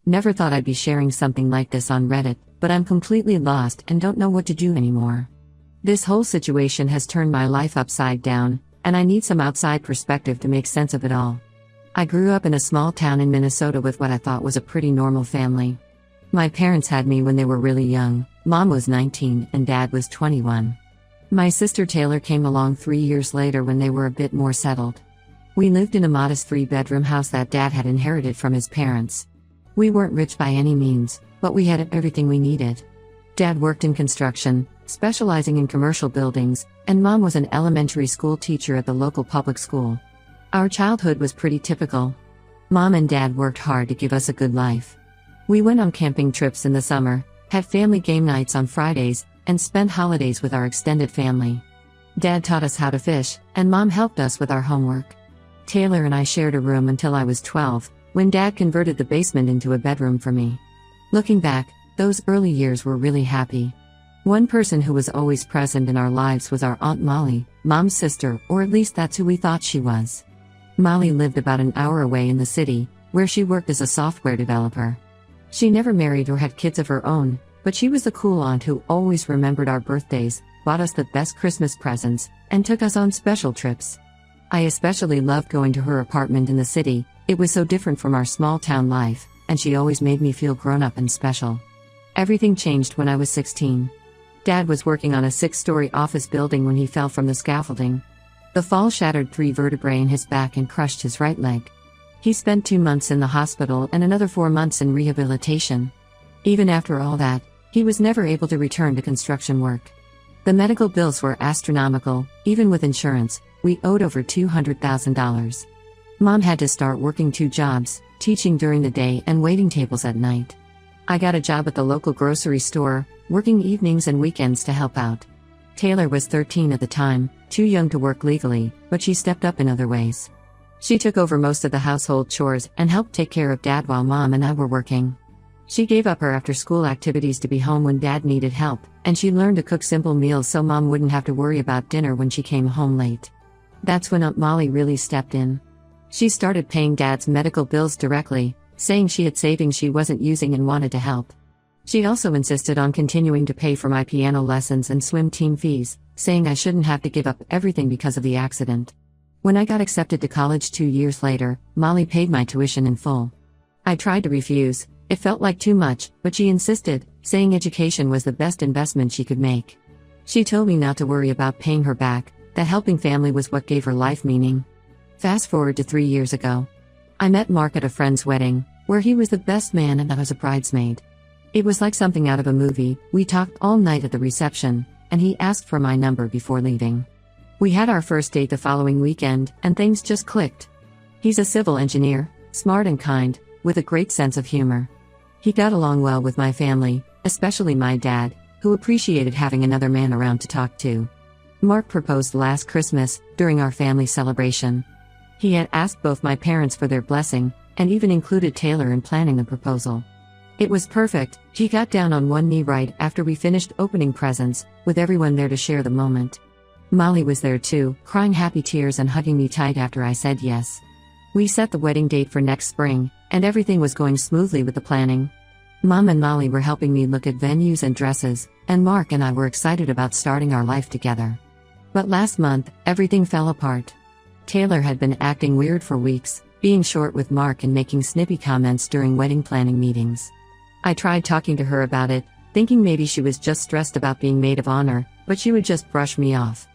Never thought I'd be sharing something like this on Reddit, but I'm completely lost and don't know what to do anymore. This whole situation has turned my life upside down, and I need some outside perspective to make sense of it all. I grew up in a small town in Minnesota with what I thought was a pretty normal family. My parents had me when they were really young. Mom was 19 and Dad was 21. My sister Taylor came along 3 years later when they were a bit more settled. We lived in a modest 3-bedroom house that Dad had inherited from his parents. We weren't rich by any means, but we had everything we needed. Dad worked in construction, specializing in commercial buildings, and Mom was an elementary school teacher at the local public school. Our childhood was pretty typical. Mom and Dad worked hard to give us a good life. We went on camping trips in the summer, had family game nights on Fridays, and spent holidays with our extended family. Dad taught us how to fish, and Mom helped us with our homework. Taylor and I shared a room until I was 12, when Dad converted the basement into a bedroom for me. Looking back, those early years were really happy. One person who was always present in our lives was our Aunt Molly, Mom's sister, or at least that's who we thought she was. Molly lived about an hour away in the city, where she worked as a software developer. She never married or had kids of her own, but she was the cool aunt who always remembered our birthdays, bought us the best Christmas presents, and took us on special trips. I especially loved going to her apartment in the city. It was so different from our small town life, and she always made me feel grown up and special. Everything changed when I was 16. Dad was working on a 6-story office building when he fell from the scaffolding. The fall shattered 3 vertebrae in his back and crushed his right leg. He spent 2 months in the hospital and another 4 months in rehabilitation. Even after all that, he was never able to return to construction work. The medical bills were astronomical. Even with insurance, we owed over $200,000. Mom had to start working 2 jobs, teaching during the day and waiting tables at night. I got a job at the local grocery store, working evenings and weekends to help out. Taylor was 13 at the time, too young to work legally, but she stepped up in other ways. She took over most of the household chores and helped take care of Dad while Mom and I were working. She gave up her after-school activities to be home when Dad needed help, and she learned to cook simple meals so Mom wouldn't have to worry about dinner when she came home late. That's when Aunt Molly really stepped in. She started paying Dad's medical bills directly, saying she had savings she wasn't using and wanted to help. She also insisted on continuing to pay for my piano lessons and swim team fees, saying I shouldn't have to give up everything because of the accident. When I got accepted to college 2 years later, Molly paid my tuition in full. I tried to refuse. It felt like too much, but she insisted, saying education was the best investment she could make. She told me not to worry about paying her back, that helping family was what gave her life meaning. Fast forward to 3 years ago. I met Mark at a friend's wedding, where he was the best man and I was a bridesmaid. It was like something out of a movie. We talked all night at the reception, and he asked for my number before leaving. We had our first date the following weekend, and things just clicked. He's a civil engineer, smart and kind, with a great sense of humor. He got along well with my family, especially my dad, who appreciated having another man around to talk to. Mark proposed last Christmas, during our family celebration. He had asked both my parents for their blessing, and even included Taylor in planning the proposal. It was perfect. He got down on one knee right after we finished opening presents, with everyone there to share the moment. Molly was there too, crying happy tears and hugging me tight after I said yes. We set the wedding date for next spring, and everything was going smoothly with the planning. Mom and Molly were helping me look at venues and dresses, and Mark and I were excited about starting our life together. But last month, everything fell apart. Taylor had been acting weird for weeks, being short with Mark and making snippy comments during wedding planning meetings. I tried talking to her about it, thinking maybe she was just stressed about being maid of honor, but she would just brush me off.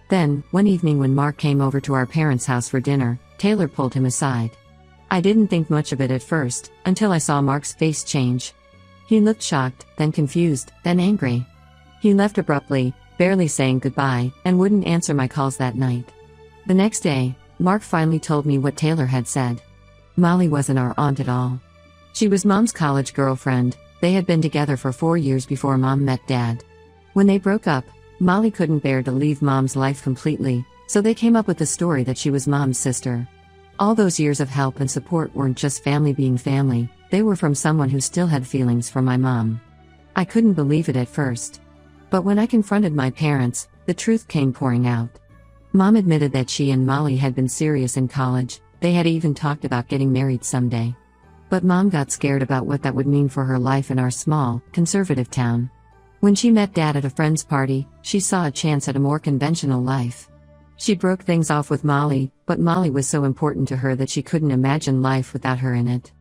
Then, one evening when Mark came over to our parents' house for dinner, Taylor pulled him aside. I didn't think much of it at first, until I saw Mark's face change. He looked shocked, then confused, then angry. He left abruptly, barely saying goodbye, and wouldn't answer my calls that night. The next day, Mark finally told me what Taylor had said. Molly wasn't our aunt at all. She was Mom's college girlfriend. They had been together for 4 years before Mom met Dad. When they broke up, Molly couldn't bear to leave Mom's life completely, so they came up with the story that she was Mom's sister. All those years of help and support weren't just family being family, they were from someone who still had feelings for my mom. I couldn't believe it at first. But when I confronted my parents, the truth came pouring out. Mom admitted that she and Molly had been serious in college. They had even talked about getting married someday. But Mom got scared about what that would mean for her life in our small, conservative town. When she met Dad at a friend's party, she saw a chance at a more conventional life. She broke things off with Molly, but Molly was so important to her that she couldn't imagine life without her in it.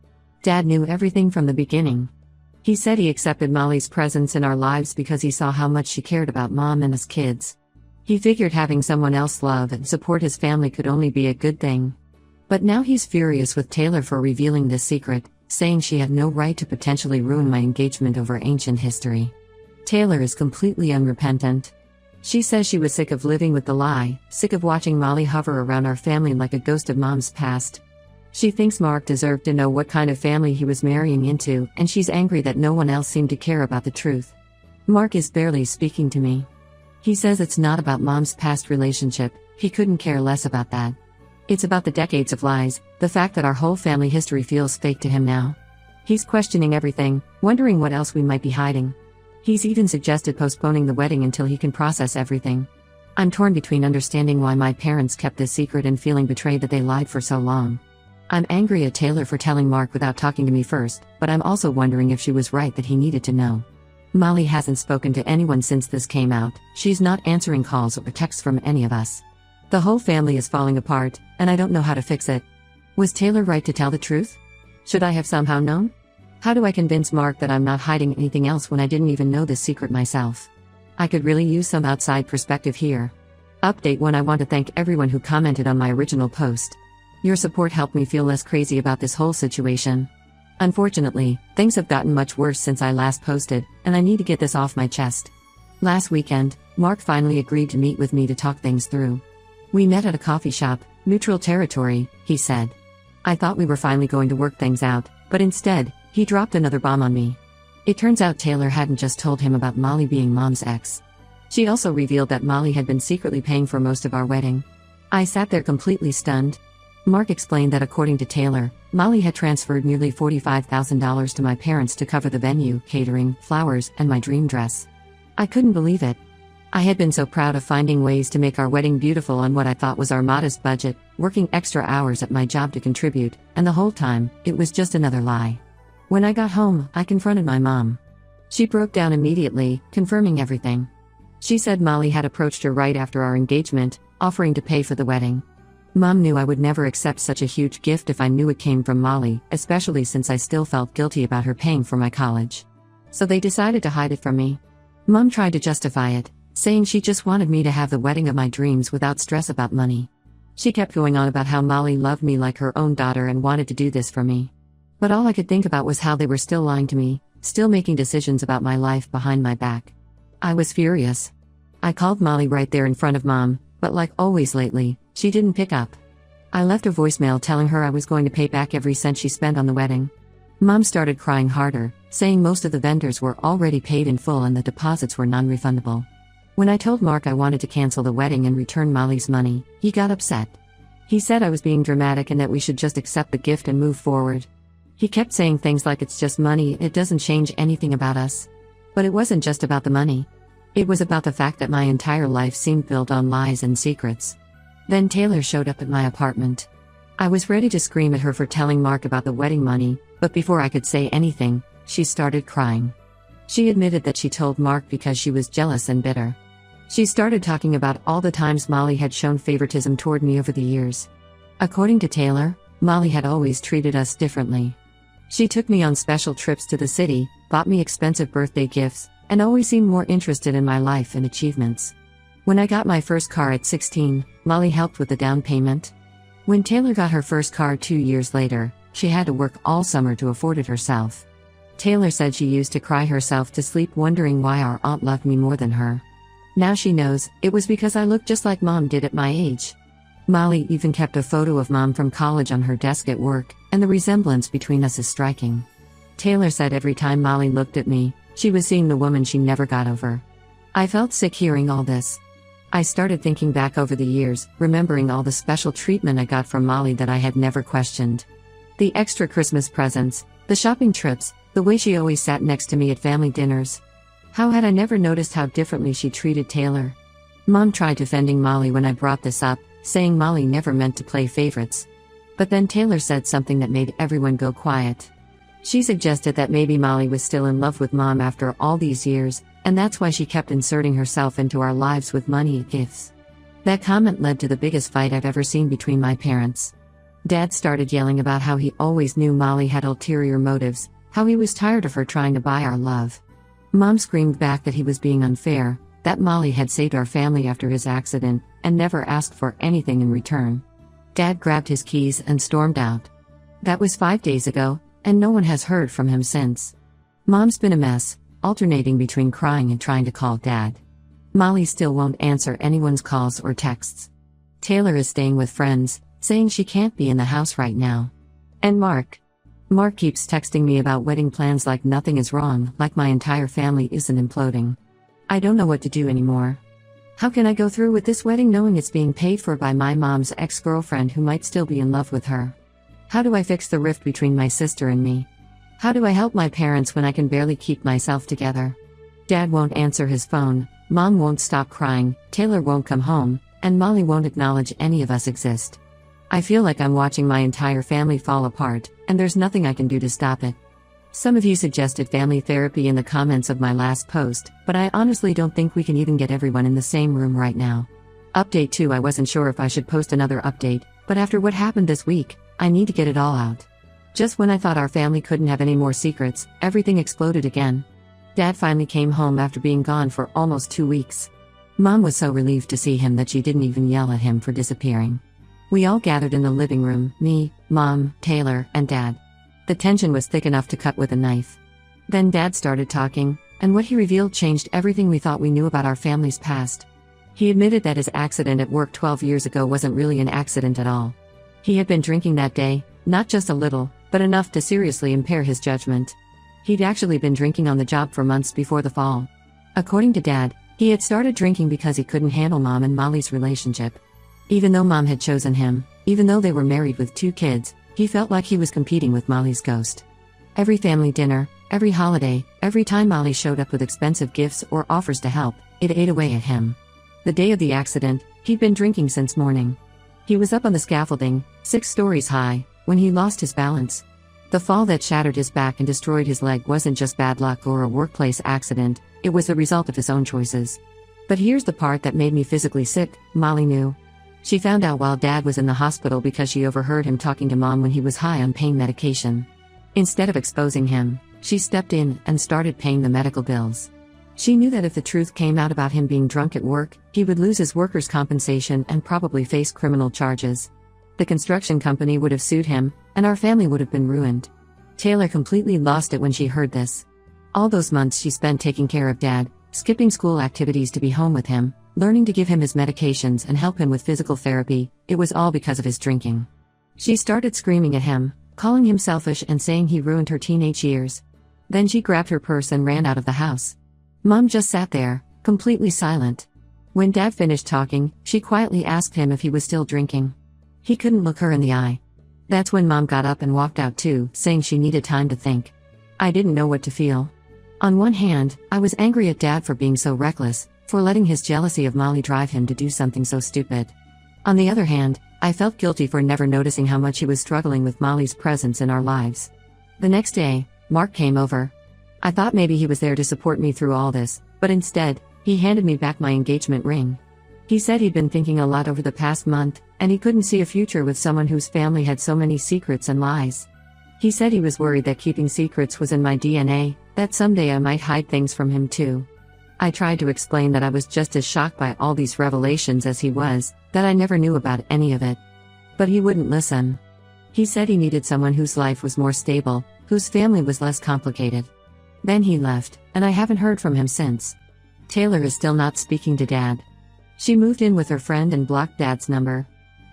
Dad knew everything from the beginning. He said he accepted Molly's presence in our lives because he saw how much she cared about Mom and us kids. He figured having someone else love and support his family could only be a good thing. But now he's furious with Taylor for revealing this secret, saying she had no right to potentially ruin my engagement over ancient history. Taylor is completely unrepentant. She says she was sick of living with the lie, sick of watching Molly hover around our family like a ghost of Mom's past. She thinks Mark deserved to know what kind of family he was marrying into, and she's angry that no one else seemed to care about the truth. Mark is barely speaking to me. He says it's not about Mom's past relationship, he couldn't care less about that. It's about the decades of lies, the fact that our whole family history feels fake to him now. He's questioning everything, wondering what else we might be hiding. He's even suggested postponing the wedding until he can process everything. I'm torn between understanding why my parents kept this secret and feeling betrayed that they lied for so long. I'm angry at Taylor for telling Mark without talking to me first, but I'm also wondering if she was right that he needed to know. Molly hasn't spoken to anyone since this came out, she's not answering calls or texts from any of us. The whole family is falling apart, and I don't know how to fix it. Was Taylor right to tell the truth? Should I have somehow known? How do I convince Mark that I'm not hiding anything else when I didn't even know this secret myself? I could really use some outside perspective here. Update 1: I want to thank everyone who commented on my original post. Your support helped me feel less crazy about this whole situation. Unfortunately, things have gotten much worse since I last posted, and I need to get this off my chest. Last weekend, Mark finally agreed to meet with me to talk things through. We met at a coffee shop, neutral territory, he said. I thought we were finally going to work things out, but instead, he dropped another bomb on me. It turns out Taylor hadn't just told him about Molly being Mom's ex. She also revealed that Molly had been secretly paying for most of our wedding. I sat there completely stunned. Mark explained that according to Taylor, Molly had transferred nearly $45,000 to my parents to cover the venue, catering, flowers, and my dream dress. I couldn't believe it. I had been so proud of finding ways to make our wedding beautiful on what I thought was our modest budget, working extra hours at my job to contribute, and the whole time, it was just another lie. When I got home, I confronted my mom. She broke down immediately, confirming everything. She said Molly had approached her right after our engagement, offering to pay for the wedding. Mom knew I would never accept such a huge gift if I knew it came from Molly, especially since I still felt guilty about her paying for my college. So they decided to hide it from me. Mom tried to justify it, saying she just wanted me to have the wedding of my dreams without stress about money. She kept going on about how Molly loved me like her own daughter and wanted to do this for me. But all I could think about was how they were still lying to me, still making decisions about my life behind my back. I was furious. I called Molly right there in front of Mom, but like always lately, she didn't pick up. I left a voicemail telling her I was going to pay back every cent she spent on the wedding. Mom started crying harder, saying most of the vendors were already paid in full and the deposits were non-refundable. When I told Mark I wanted to cancel the wedding and return Molly's money, he got upset. He said I was being dramatic and that we should just accept the gift and move forward. He kept saying things like it's just money, it doesn't change anything about us. But it wasn't just about the money. It was about the fact that my entire life seemed built on lies and secrets. Then Taylor showed up at my apartment. I was ready to scream at her for telling Mark about the wedding money, but before I could say anything, she started crying. She admitted that she told Mark because she was jealous and bitter. She started talking about all the times Molly had shown favoritism toward me over the years. According to Taylor, Molly had always treated us differently. She took me on special trips to the city, bought me expensive birthday gifts, and always seemed more interested in my life and achievements. When I got my first car at 16, Molly helped with the down payment. When Taylor got her first car 2 years later, she had to work all summer to afford it herself. Taylor said she used to cry herself to sleep wondering why our aunt loved me more than her. Now she knows, it was because I looked just like Mom did at my age. Molly even kept a photo of Mom from college on her desk at work, and the resemblance between us is striking. Taylor said every time Molly looked at me, she was seeing the woman she never got over. I felt sick hearing all this. I started thinking back over the years, remembering all the special treatment I got from Molly that I had never questioned. The extra Christmas presents, the shopping trips, the way she always sat next to me at family dinners. How had I never noticed how differently she treated Taylor? Mom tried defending Molly when I brought this up, saying Molly never meant to play favorites. But then Taylor said something that made everyone go quiet. She suggested that maybe Molly was still in love with Mom after all these years, and that's why she kept inserting herself into our lives with money and gifts. That comment led to the biggest fight I've ever seen between my parents. Dad started yelling about how he always knew Molly had ulterior motives, how he was tired of her trying to buy our love. Mom screamed back that he was being unfair, that Molly had saved our family after his accident, and never asked for anything in return. Dad grabbed his keys and stormed out. That was 5 days ago, and no one has heard from him since. Mom's been a mess, alternating between crying and trying to call Dad. Molly still won't answer anyone's calls or texts. Taylor is staying with friends, saying she can't be in the house right now. And Mark keeps texting me about wedding plans like nothing is wrong, like my entire family isn't imploding. I don't know what to do anymore. How can I go through with this wedding knowing it's being paid for by my mom's ex-girlfriend who might still be in love with her? How do I fix the rift between my sister and me? How do I help my parents when I can barely keep myself together? Dad won't answer his phone, Mom won't stop crying, Taylor won't come home, and Molly won't acknowledge any of us exist. I feel like I'm watching my entire family fall apart, and there's nothing I can do to stop it. Some of you suggested family therapy in the comments of my last post, but I honestly don't think we can even get everyone in the same room right now. Update 2. I wasn't sure if I should post another update, but after what happened this week, I need to get it all out. Just when I thought our family couldn't have any more secrets, everything exploded again. Dad finally came home after being gone for almost 2 weeks. Mom was so relieved to see him that she didn't even yell at him for disappearing. We all gathered in the living room, me, Mom, Taylor, and Dad. The tension was thick enough to cut with a knife. Then Dad started talking, and what he revealed changed everything we thought we knew about our family's past. He admitted that his accident at work 12 years ago wasn't really an accident at all. He had been drinking that day, not just a little, but enough to seriously impair his judgment. He'd actually been drinking on the job for months before the fall. According to Dad, he had started drinking because he couldn't handle Mom and Molly's relationship. Even though Mom had chosen him, even though they were married with 2 kids, he felt like he was competing with Molly's ghost. Every family dinner, every holiday, every time Molly showed up with expensive gifts or offers to help, it ate away at him. The day of the accident, he'd been drinking since morning. He was up on the scaffolding, 6 stories high, when he lost his balance. The fall that shattered his back and destroyed his leg wasn't just bad luck or a workplace accident, it was the result of his own choices. But here's the part that made me physically sick: Molly knew. She found out while Dad was in the hospital because she overheard him talking to Mom when he was high on pain medication. Instead of exposing him, she stepped in and started paying the medical bills. She knew that if the truth came out about him being drunk at work, he would lose his workers' compensation and probably face criminal charges. The construction company would have sued him, and our family would have been ruined. Taylor completely lost it when she heard this. All those months she spent taking care of Dad, skipping school activities to be home with him, learning to give him his medications and help him with physical therapy, it was all because of his drinking. She started screaming at him, calling him selfish and saying he ruined her teenage years. Then she grabbed her purse and ran out of the house. Mom just sat there, completely silent. When Dad finished talking, she quietly asked him if he was still drinking. He couldn't look her in the eye. That's when Mom got up and walked out too, saying she needed time to think. I didn't know what to feel. On one hand, I was angry at Dad for being so reckless, for letting his jealousy of Molly drive him to do something so stupid. On the other hand, I felt guilty for never noticing how much he was struggling with Molly's presence in our lives. The next day, Mark came over. I thought maybe he was there to support me through all this, but instead, he handed me back my engagement ring. He said he'd been thinking a lot over the past month, and he couldn't see a future with someone whose family had so many secrets and lies. He said he was worried that keeping secrets was in my DNA, that someday I might hide things from him too. I tried to explain that I was just as shocked by all these revelations as he was, that I never knew about any of it. But he wouldn't listen. He said he needed someone whose life was more stable, whose family was less complicated. Then he left, and I haven't heard from him since. Taylor is still not speaking to Dad. She moved in with her friend and blocked Dad's number.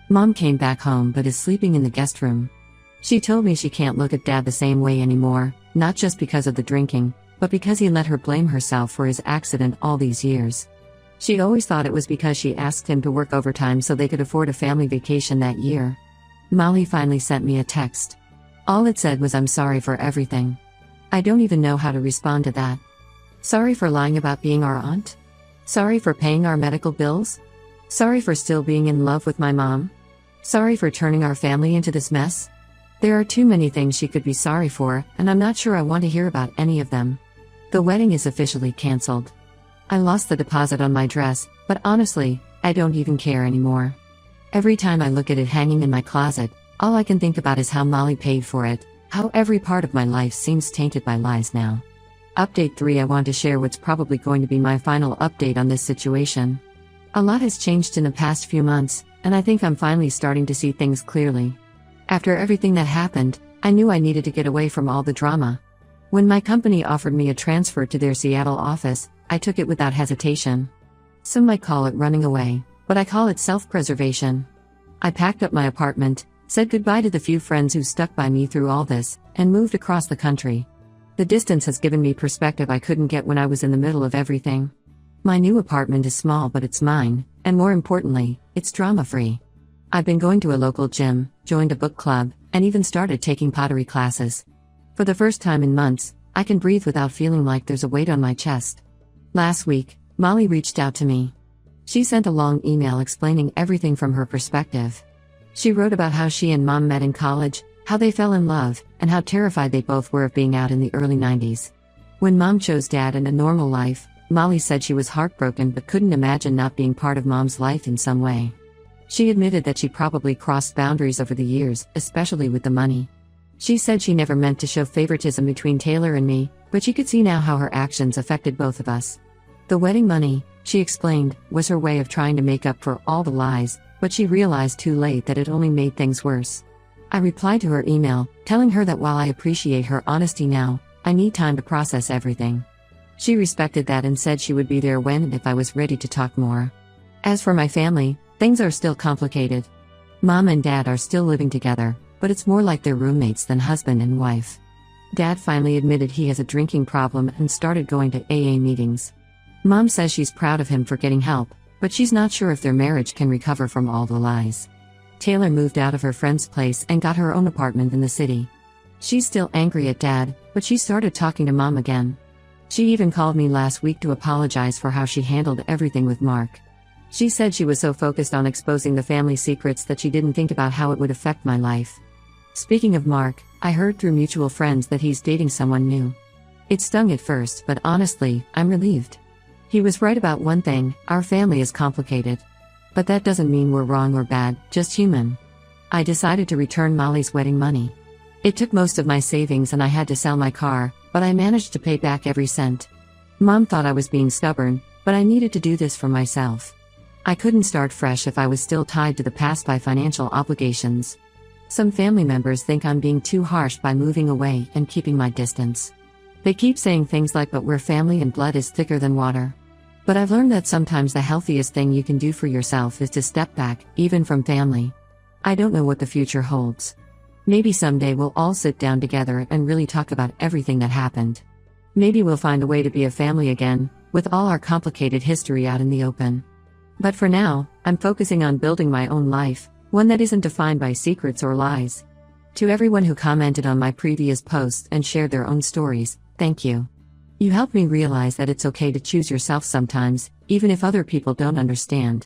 Mom came back home but is sleeping in the guest room. She told me she can't look at Dad the same way anymore, not just because of the drinking, but because he let her blame herself for his accident all these years. She always thought it was because she asked him to work overtime so they could afford a family vacation that year. Molly finally sent me a text. All it said was, "I'm sorry for everything." I don't even know how to respond to that. Sorry for lying about being our aunt? Sorry for paying our medical bills? Sorry for still being in love with my mom? Sorry for turning our family into this mess? There are too many things she could be sorry for, and I'm not sure I want to hear about any of them. The wedding is officially cancelled. I lost the deposit on my dress, but honestly, I don't even care anymore. Every time I look at it hanging in my closet, all I can think about is how Molly paid for it, how every part of my life seems tainted by lies now. Update 3. I want to share what's probably going to be my final update on this situation. A lot has changed in the past few months, and I think I'm finally starting to see things clearly. After everything that happened, I knew I needed to get away from all the drama. When my company offered me a transfer to their Seattle office, I took it without hesitation. Some might call it running away, but I call it self-preservation. I packed up my apartment, said goodbye to the few friends who stuck by me through all this, and moved across the country. The distance has given me perspective I couldn't get when I was in the middle of everything. My new apartment is small, but it's mine, and more importantly, it's drama-free. I've been going to a local gym, joined a book club, and even started taking pottery classes. For the first time in months, I can breathe without feeling like there's a weight on my chest. Last week, Molly reached out to me. She sent a long email explaining everything from her perspective. She wrote about how she and Mom met in college, how they fell in love, and how terrified they both were of being out in the early 90s. When Mom chose Dad and a normal life, Molly said she was heartbroken but couldn't imagine not being part of Mom's life in some way. She admitted that she probably crossed boundaries over the years, especially with the money. She said she never meant to show favoritism between Taylor and me, but she could see now how her actions affected both of us. The wedding money, she explained, was her way of trying to make up for all the lies, but she realized too late that it only made things worse. I replied to her email, telling her that while I appreciate her honesty now, I need time to process everything. She respected that and said she would be there when and if I was ready to talk more. As for my family, things are still complicated. Mom and Dad are still living together, but it's more like they're roommates than husband and wife. Dad finally admitted he has a drinking problem and started going to AA meetings. Mom says she's proud of him for getting help, but she's not sure if their marriage can recover from all the lies. Taylor moved out of her friend's place and got her own apartment in the city. She's still angry at Dad, but she started talking to Mom again. She even called me last week to apologize for how she handled everything with Mark. She said she was so focused on exposing the family secrets that she didn't think about how it would affect my life. Speaking of Mark, I heard through mutual friends that he's dating someone new. It stung at first, but honestly, I'm relieved. He was right about one thing: our family is complicated. But that doesn't mean we're wrong or bad, just human. I decided to return Molly's wedding money. It took most of my savings and I had to sell my car, but I managed to pay back every cent. Mom thought I was being stubborn, but I needed to do this for myself. I couldn't start fresh if I was still tied to the past by financial obligations. Some family members think I'm being too harsh by moving away and keeping my distance. They keep saying things like, but we're family and blood is thicker than water. But I've learned that sometimes the healthiest thing you can do for yourself is to step back, even from family. I don't know what the future holds. Maybe someday we'll all sit down together and really talk about everything that happened. Maybe we'll find a way to be a family again, with all our complicated history out in the open. But for now, I'm focusing on building my own life, one that isn't defined by secrets or lies. To everyone who commented on my previous posts and shared their own stories, thank you. You helped me realize that it's okay to choose yourself sometimes, even if other people don't understand.